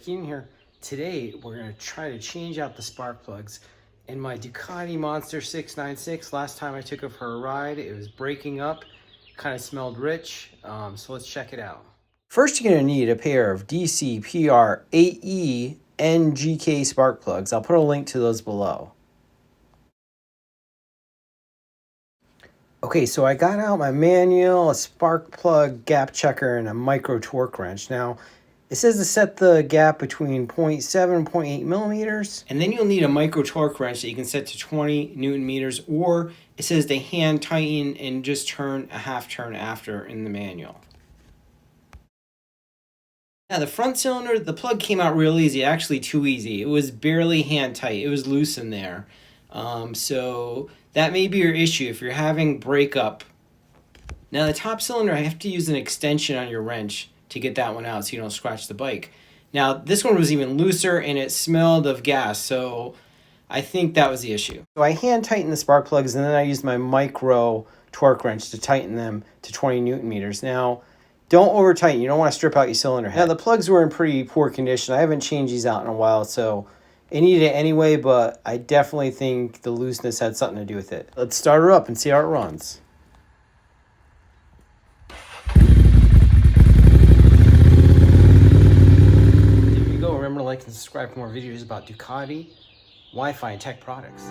Ricky in here. Today we're going to try to change out the spark plugs in my Ducati Monster 696. Last time I took it for a ride, it was breaking up, kind of smelled rich. So let's check it out. First, you're going to need a pair of DC PR 8E NGK spark plugs. I'll put a link to those below. Okay, so I got out my manual, a spark plug gap checker, and a micro torque wrench. Now, it says to set the gap between 0.7 and 0.8 millimeters. And then you'll need a micro torque wrench that you can set to 20 Newton meters, or it says to hand tighten and just turn a half turn after in the manual. Now, the front cylinder, the plug came out real easy, actually too easy. It was barely hand tight. It was loose in there. So that may be your issue if you're having breakup. Now, the top cylinder, I have to use an extension on your wrench to get that one out so you don't scratch the bike. Now, this one was even looser and it smelled of gas, so I think that was the issue. So I hand tightened the spark plugs and then I used my micro torque wrench to tighten them to 20 Newton meters. Now, don't over tighten. You don't want to strip out your cylinder head. Now, the plugs were in pretty poor condition. I haven't changed these out in a while, so it needed it anyway, but I definitely think the looseness had something to do with it. Let's start her up and see how it runs. There you go. Remember to like and subscribe for more videos about Ducati, Wi-Fi, and tech products.